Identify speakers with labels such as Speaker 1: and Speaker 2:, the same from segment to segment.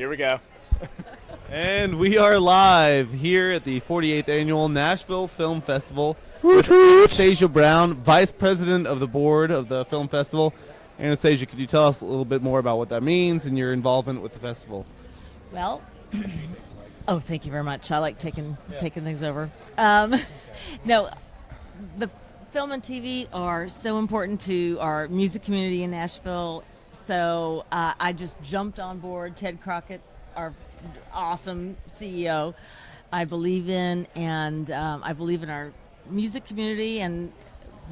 Speaker 1: Here we go.
Speaker 2: And we are live here at the 48th Annual Nashville Film Festival with Anastasia Brown, Vice President of the Board of the Film Festival. Anastasia, could you tell us a little bit more about what that means and your involvement with the festival?
Speaker 3: Well, thank you very much. I like taking things over. No, the film and TV are so important to our music community in Nashville. So I just jumped on board. Ted Crockett, our awesome CEO, I believe in, and I believe in our music community, and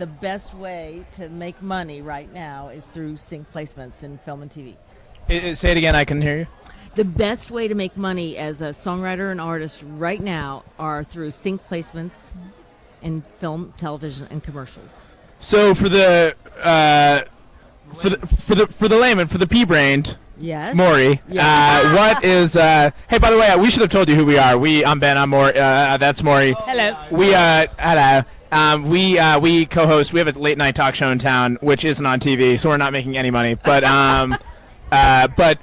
Speaker 3: the best way to make money right now is through sync placements in film and TV.
Speaker 1: Say it again, I couldn't hear you.
Speaker 3: The best way to make money as a songwriter and artist right now are through sync placements in film, television, and commercials.
Speaker 1: So for the layman, for the pea-brained,
Speaker 3: Yes.
Speaker 1: Maury,
Speaker 3: Yeah.
Speaker 1: what is? Hey, by the way, we should have told you who we are. I'm Ben. I'm Maury. That's Maury.
Speaker 3: Hello.
Speaker 1: Hello. We co-host. We have a late night talk show in town, which isn't on TV, so we're not making any money. But but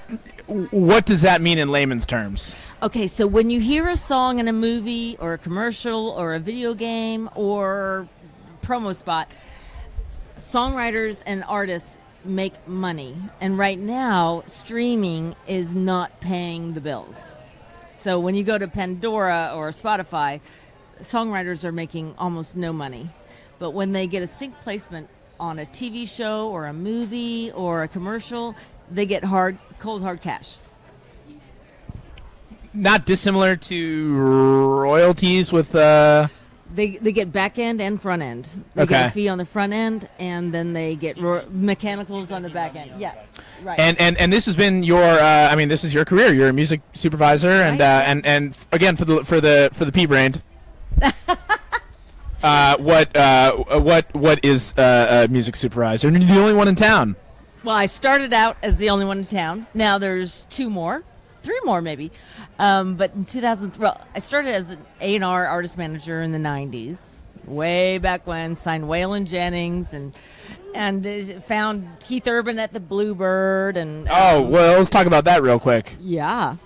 Speaker 1: what does that mean in layman's terms?
Speaker 3: Okay, so when you hear a song in a movie or a commercial or a video game or promo spot, songwriters and artists make money. And right now, streaming is not paying the bills. So when you go to Pandora or Spotify, songwriters are making almost no money. But when they get a sync placement on a TV show or a movie or a commercial, they get cold hard cash.
Speaker 1: Not dissimilar to royalties with.
Speaker 3: They get back end and front end. They get a fee on the front end, and then they get mechanicals on the back end. Yes, right.
Speaker 1: And this has been your. This is your career. You're a music supervisor,
Speaker 3: right.
Speaker 1: and again for the pea brained. What is a music supervisor? And you're the only one in town.
Speaker 3: Well, I started out as the only one in town. Now there's 3 more maybe. But in 2000, I started as an A&R artist manager in the 90s, way back when, signed Waylon Jennings and found Keith Urban at the Bluebird. And
Speaker 1: let's talk about that real quick.
Speaker 3: Yeah.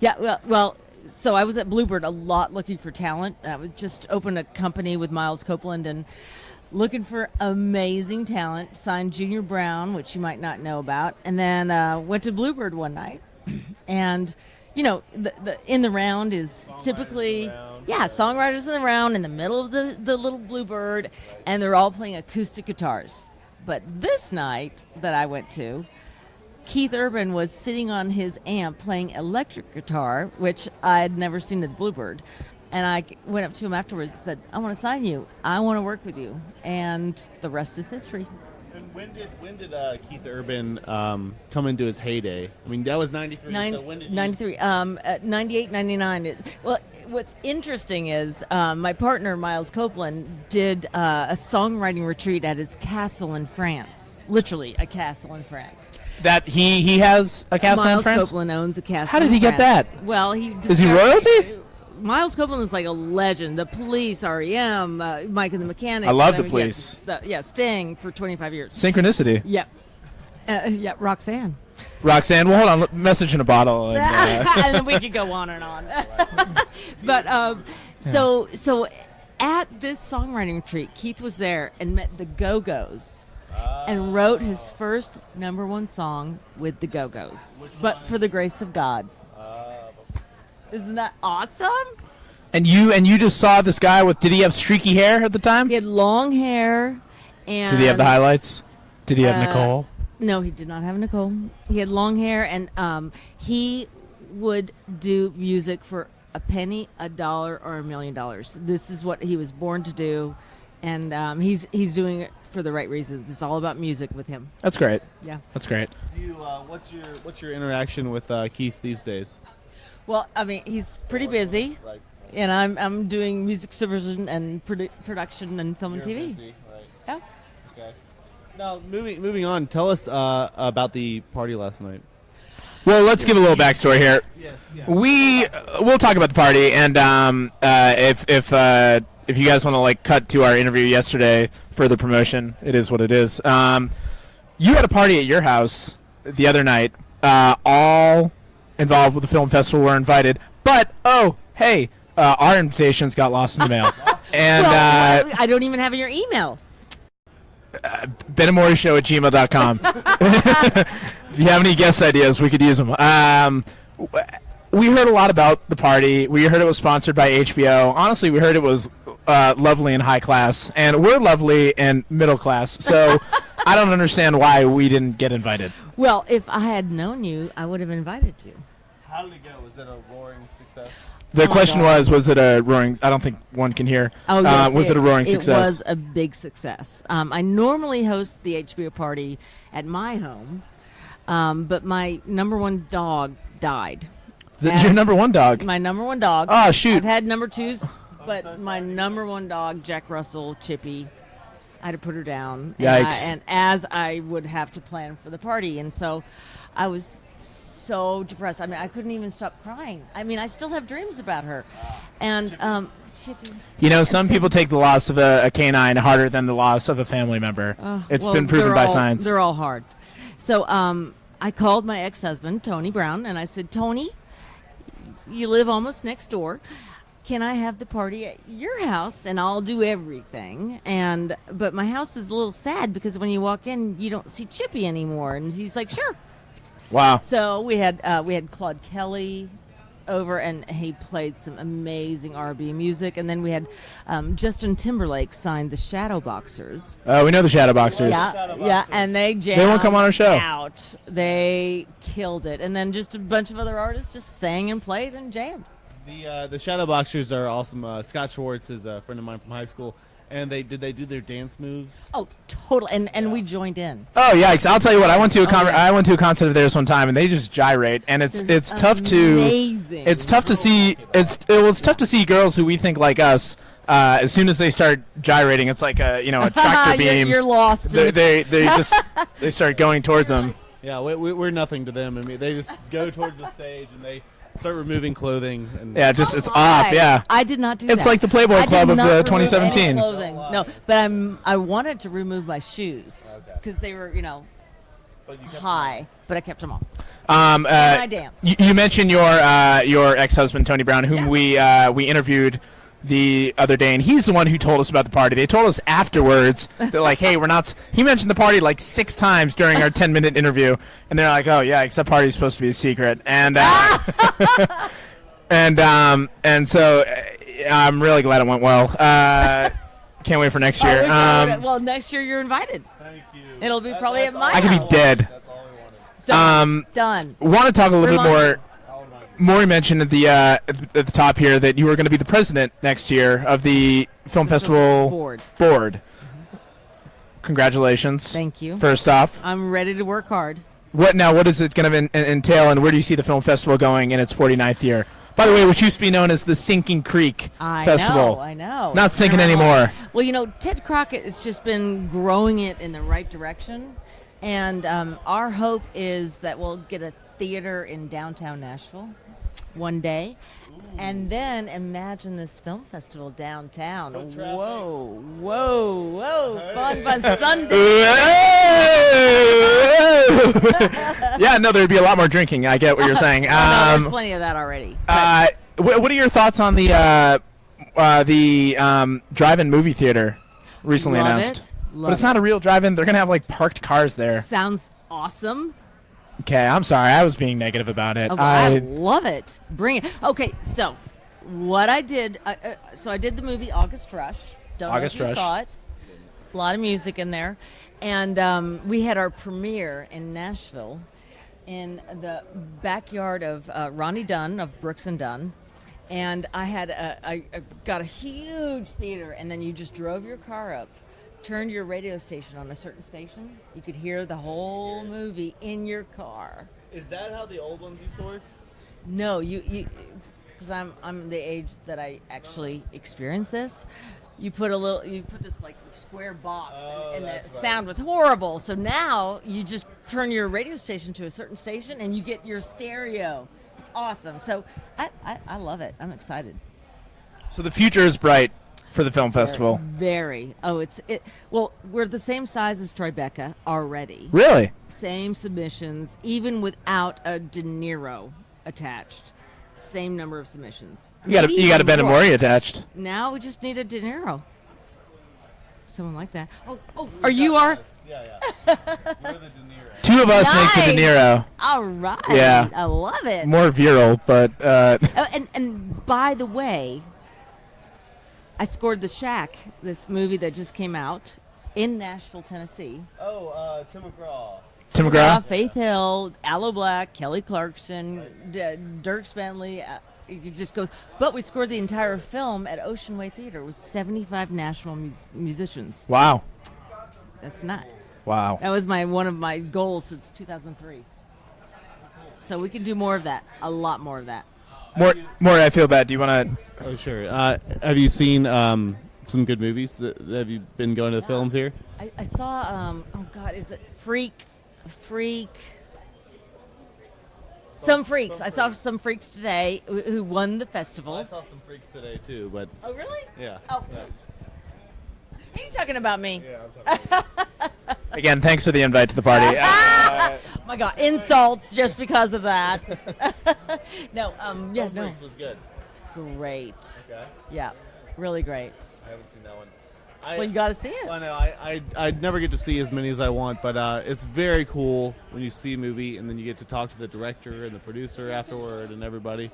Speaker 3: Well, so I was at Bluebird a lot looking for talent. I would just open a company with Miles Copeland and looking for amazing talent, signed Junior Brown, which you might not know about, and then went to Bluebird one night. And, the in the round is typically, songwriters in the round in the middle of the little Bluebird, and they're all playing acoustic guitars. But this night that I went to, Keith Urban was sitting on his amp playing electric guitar, which I had never seen at Bluebird. And I went up to him afterwards and said, I want to sign you. I want to work with you. And the rest is history.
Speaker 2: And when did Keith Urban come into his heyday? I mean, that was 93. So when did
Speaker 3: 93. 98, 99. What's interesting is my partner, Miles Copeland, did a songwriting retreat at his castle in France. Literally, a castle in France.
Speaker 1: That he has a castle in France?
Speaker 3: Miles Copeland owns a castle.
Speaker 1: How did he get that?
Speaker 3: Well,
Speaker 1: is he royalty?
Speaker 3: Miles Copeland is like a legend. The Police, REM, Mike and the Mechanics.
Speaker 1: I love the Police.
Speaker 3: Sting for 25 years.
Speaker 1: Synchronicity.
Speaker 3: Yeah. Roxanne.
Speaker 1: Well, hold on. Message in a bottle.
Speaker 3: And then we could go on and on. But so at this songwriting retreat, Keith was there and met the Go-Go's and wrote his first #1 song with the Go-Go's. But for the grace of God. Isn't that awesome?
Speaker 1: And you just saw this guy with, did he have streaky hair at the time?
Speaker 3: He had long hair. And
Speaker 1: did he have the highlights? Did he have Nicole?
Speaker 3: No, he did not have Nicole. He had long hair, and he would do music for a penny, $1, or $1 million. This is what he was born to do, and he's doing it for the right reasons. It's all about music with him.
Speaker 1: That's great.
Speaker 3: Yeah.
Speaker 1: That's great.
Speaker 2: What's your interaction with Keith these days?
Speaker 3: Well, I mean, he's pretty busy, and I'm doing music supervision and production and film and TV.
Speaker 2: Busy, right.
Speaker 3: Yeah.
Speaker 2: Okay. Now, moving on, tell us about the party last night.
Speaker 1: Well, let's give a little backstory here.
Speaker 2: Yes. Yeah.
Speaker 1: We'll talk about the party, and if you guys want to cut to our interview yesterday for the promotion, it is what it is. You had a party at your house the other night, all involved with the film festival were invited. But, oh, hey, our invitations got lost in the mail. And
Speaker 3: well, I don't even have your email.
Speaker 1: benamoryshow@gmail.com. If you have any guest ideas, we could use them. We heard a lot about the party. We heard it was sponsored by HBO. Honestly, we heard it was lovely and high class, and we're lovely and middle class. So I don't understand why we didn't get invited.
Speaker 3: Well, if I had known you, I would have invited you.
Speaker 2: How did it go? Was it a roaring success?
Speaker 1: The question
Speaker 3: God.
Speaker 1: was it a roaring? I don't think one can hear.
Speaker 3: Oh, yes,
Speaker 1: was it a roaring success?
Speaker 3: It was a big success. I normally host the HBO party at my home, but my number one dog died.
Speaker 1: Your number one dog?
Speaker 3: My number one dog.
Speaker 1: Oh, shoot.
Speaker 3: I've had number twos, but my number one dog, Jack Russell, Chippy, I had to put her down.
Speaker 1: Yikes.
Speaker 3: And as I would have to plan for the party. And so I was so depressed. I mean, I couldn't even stop crying. I mean, I still have dreams about her. And Chippy.
Speaker 1: You know, some people take the loss of a canine harder than the loss of a family member. It's been proven by science.
Speaker 3: They're all hard. So I called my ex-husband, Tony Brown, and I said, Tony, you live almost next door. Can I have the party at your house and I'll do everything? But my house is a little sad because when you walk in, you don't see Chippy anymore. And he's like, sure.
Speaker 1: Wow.
Speaker 3: So we had Claude Kelly over, and he played some amazing R&B music. And then we had Justin Timberlake signed the Shadowboxers.
Speaker 1: Oh, we know the Shadowboxers.
Speaker 3: Yeah, and they jammed.
Speaker 1: They won't come on our show.
Speaker 3: Out. They killed it. And then just a bunch of other artists just sang and played and jammed.
Speaker 2: The Shadowboxers are awesome. Scott Schwartz is a friend of mine from high school, and did they do their dance moves?
Speaker 3: Oh, totally. And we joined in.
Speaker 1: Oh, yikes! I'll tell you what. I went to a concert of theirs one time, and they just gyrate, and it's tough to
Speaker 3: amazing.
Speaker 1: It's tough to see. It's tough to see girls who we think like us. As soon as they start gyrating, it's like a tractor beam.
Speaker 3: You're lost.
Speaker 1: They they start going towards them.
Speaker 2: Yeah, we're nothing to them. I mean, they just go towards the stage and they start removing clothing. And
Speaker 1: Yeah, just it's off. Yeah,
Speaker 3: I did not do that.
Speaker 1: it's like the Playboy
Speaker 3: I
Speaker 1: Club
Speaker 3: did
Speaker 1: of
Speaker 3: not remove
Speaker 1: 2017.
Speaker 3: any clothing. No, but I wanted to remove my shoes because they were high, but I kept them on. And I danced.
Speaker 1: You mentioned your ex-husband Tony Brown, whom we interviewed the other day, and he's the one who told us about the party. They told us afterwards. They're like, "Hey, we're not." He mentioned the party like 6 times during our 10-minute interview, and they're like, "Oh yeah, except party's supposed to be a secret." And and so I'm really glad it went well. Can't wait for next year.
Speaker 3: Well, next year you're invited.
Speaker 2: thank you.
Speaker 3: It'll be probably at my
Speaker 1: I could be
Speaker 3: house.
Speaker 1: dead.
Speaker 2: That's all we wanted.
Speaker 3: Done.
Speaker 1: Want to talk a little bit
Speaker 3: Remind
Speaker 1: more.
Speaker 3: me.
Speaker 1: Maury mentioned at the top here that you were going to be the president next year of the film festival
Speaker 3: Board.
Speaker 1: Congratulations.
Speaker 3: Thank you.
Speaker 1: First off,
Speaker 3: I'm ready to work hard.
Speaker 1: what is it going to entail, and where do you see the film festival going in its 49th year? By the way, which used to be known as the Sinking Creek Festival.
Speaker 3: I know.
Speaker 1: Not sinking anymore.
Speaker 3: Well, Ted Crockett has just been growing it in the right direction, and our hope is that we'll get a theater in downtown Nashville one day. And then imagine this film festival downtown. Whoa. Fun Sunday.
Speaker 1: Yeah, no, there'd be a lot more drinking. I get what you're saying.
Speaker 3: No, there's plenty of that already.
Speaker 1: What are your thoughts on the drive-in movie theater recently
Speaker 3: Love
Speaker 1: announced?
Speaker 3: it.
Speaker 1: But it's not a real drive-in. They're going to have, like, parked cars there.
Speaker 3: Sounds awesome.
Speaker 1: Okay, I'm sorry. I was being negative about it.
Speaker 3: Oh, I love it. Bring it. Okay, so what I did, I did the movie August Rush. Don't
Speaker 1: August
Speaker 3: know if you
Speaker 1: Rush.
Speaker 3: saw it. A lot of music in there. And we had our premiere in Nashville in the backyard of Ronnie Dunn of Brooks and Dunn. And I got a huge theater, and then you just drove your car up, turned your radio station on a certain station. You could hear the whole movie in your car.
Speaker 2: Is that how the old ones used to work?
Speaker 3: No, you because I'm the age that I actually experienced this. You put this like square box, and the sound was horrible. So now you just turn your radio station to a certain station, and you get your stereo. It's awesome. So I love it. I'm excited.
Speaker 1: So the future is bright for the film festival.
Speaker 3: Very. Oh, well, we're the same size as Tribeca already.
Speaker 1: Really?
Speaker 3: Same submissions, even without a De Niro attached. Same number of submissions.
Speaker 1: You got
Speaker 3: Maybe
Speaker 1: a
Speaker 3: even
Speaker 1: Ben and
Speaker 3: more.
Speaker 1: Mori attached.
Speaker 3: Now we just need a De Niro. Someone like that. Or you are?
Speaker 2: Yeah. We're the De Niro.
Speaker 1: Two of us makes a De
Speaker 3: Nice.
Speaker 1: Niro.
Speaker 3: All right.
Speaker 1: Yeah.
Speaker 3: I love it.
Speaker 1: More virile, but
Speaker 3: Oh, and by the way, I scored The Shack, this movie that just came out in Nashville, Tennessee.
Speaker 2: Oh, Tim McGraw.
Speaker 1: Tim McGraw.
Speaker 3: Faith Hill, Aloe Black, Kelly Clarkson, Dirk Spanley. It just goes. But we scored the entire film at Ocean Way Theater with 75 Nashville musicians.
Speaker 1: Wow.
Speaker 3: That's not.
Speaker 1: Wow.
Speaker 3: That was one of my goals since 2003. So we can do more of that. A lot more of that.
Speaker 1: More. I feel bad. Do you want to?
Speaker 2: Oh, sure. Have you seen some good movies? Have you been going to the films here?
Speaker 3: I saw. Oh God, is it Freak? Some freaks. I saw some freaks today who won the festival.
Speaker 2: I saw some freaks today too, but
Speaker 3: Oh really?
Speaker 2: yeah.
Speaker 3: Oh. Are you talking about me?
Speaker 2: Yeah, I'm talking about
Speaker 1: Again, thanks for the invite to the party.
Speaker 3: Oh my God, insults just because of that. No, yeah,
Speaker 2: Some
Speaker 3: no.
Speaker 2: Freaks was good.
Speaker 3: Great.
Speaker 2: Okay.
Speaker 3: Yeah, really great.
Speaker 2: I haven't seen that one.
Speaker 3: Well, you got to see it.
Speaker 2: Well, no, I never get to see as many as I want, but it's very cool when you see a movie and then you get to talk to the director and the producer afterward and everybody.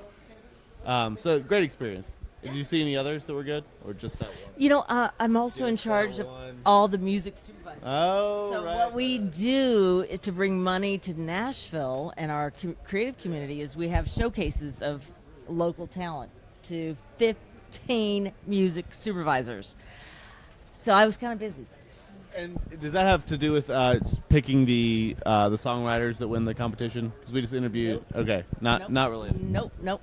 Speaker 2: So great experience. Did you see any others that were good, or just that one?
Speaker 3: You know, I'm also
Speaker 2: Yeah,
Speaker 3: in
Speaker 2: Star
Speaker 3: charge of
Speaker 2: One.
Speaker 3: all the music supervisors.
Speaker 2: Oh,
Speaker 3: So
Speaker 2: right.
Speaker 3: what we do to bring money to Nashville and our creative community is we have showcases of local talent to 15 music supervisors. So I was kind of busy.
Speaker 2: And does that have to do with picking the songwriters that win the competition? Because we just interviewed.
Speaker 3: Nope.
Speaker 2: Okay,
Speaker 3: Nope.
Speaker 2: not related.
Speaker 3: Nope.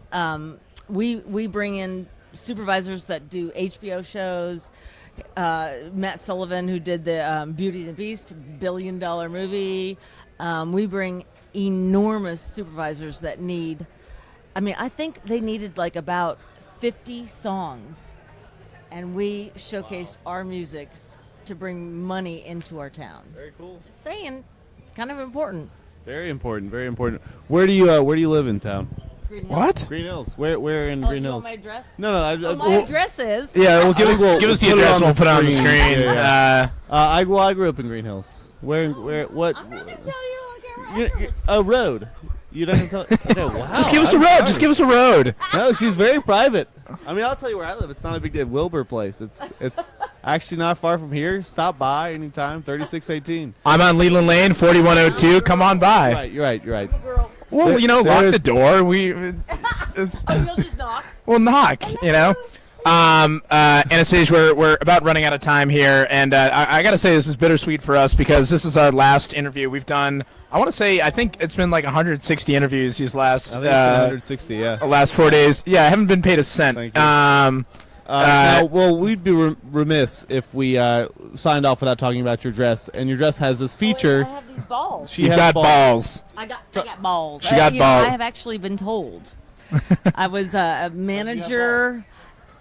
Speaker 3: We bring in supervisors that do HBO shows. Matt Sullivan, who did the Beauty and the Beast $1 billion movie. We bring enormous supervisors that need. I mean, I think they needed like about 50 songs, and we showcased our music to bring money into our town.
Speaker 2: Very cool.
Speaker 3: Just saying, it's kind of important.
Speaker 2: Very important. Very important. Where do you live in town?
Speaker 3: Green Hills.
Speaker 1: What?
Speaker 2: Green Hills. Where in
Speaker 3: Oh,
Speaker 2: Green
Speaker 3: you
Speaker 2: Hills?
Speaker 3: want my address?
Speaker 2: No.
Speaker 3: My address is.
Speaker 1: Yeah, well, give
Speaker 2: We'll
Speaker 1: us the
Speaker 2: put it
Speaker 1: address.
Speaker 2: on
Speaker 1: We'll
Speaker 2: the
Speaker 1: put it on the
Speaker 2: screen.
Speaker 1: screen.
Speaker 2: Yeah. I grew up in Green Hills. What?
Speaker 3: I'm not gonna tell you.
Speaker 2: A road. You don't have to tell. Okay, wow.
Speaker 1: Just give us a
Speaker 2: I'm
Speaker 1: road.
Speaker 2: sorry.
Speaker 1: Just give us a road.
Speaker 2: No, she's very private. I mean, I'll tell you where I live. It's not a big deal. Wilbur Place. It's actually not far from here. Stop by anytime. 3618.
Speaker 1: I'm on Leland Lane, 4102. Come on by.
Speaker 2: Right. You're right.
Speaker 3: Girl.
Speaker 1: Well, you know, lock
Speaker 2: There's-
Speaker 1: the door.
Speaker 3: Oh, you'll just knock.
Speaker 1: We'll knock. You know. Anastasia, we're about running out of time here, and I got to say this is bittersweet for us because this is our last interview we've done. I think it's been like 160 interviews these last
Speaker 2: I think it's 160. Yeah.
Speaker 1: last 4 days. Yeah, I haven't been paid a cent.
Speaker 2: Thank you. Well, we'd be remiss if we signed off without talking about your dress. And your dress has this feature.
Speaker 3: I have these balls.
Speaker 1: You've
Speaker 2: has
Speaker 1: got balls.
Speaker 3: I got balls.
Speaker 1: She got
Speaker 3: you know,
Speaker 1: balls.
Speaker 3: I have actually been told. I was a manager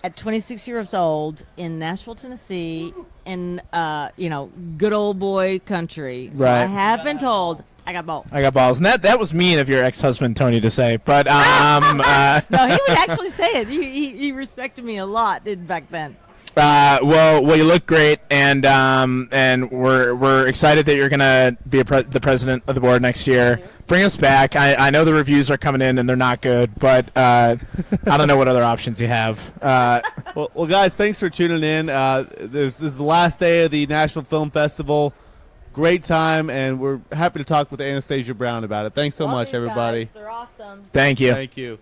Speaker 3: at 26 years old in Nashville, Tennessee, in good old boy country. So I
Speaker 1: Right.
Speaker 3: have been told I got balls.
Speaker 1: I got balls, and that was mean of your ex-husband Tony to say, but
Speaker 3: No, he would actually say it. He respected me a lot back then.
Speaker 1: well, you look great, and we're excited that you're gonna be the president of the board next year. Bring us back. I know the reviews are coming in and they're not good, but I don't know what other options you have.
Speaker 2: Well, guys, thanks for tuning in. This is the last day of the Nashville Film Festival. Great time, and we're happy to talk with Anastasia Brown about it. Thanks so
Speaker 3: Love
Speaker 2: much,
Speaker 3: these
Speaker 2: everybody.
Speaker 3: guys. They're awesome.
Speaker 1: Thank you.
Speaker 2: Thank you.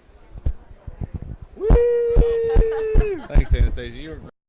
Speaker 2: Thanks, Anastasia. You were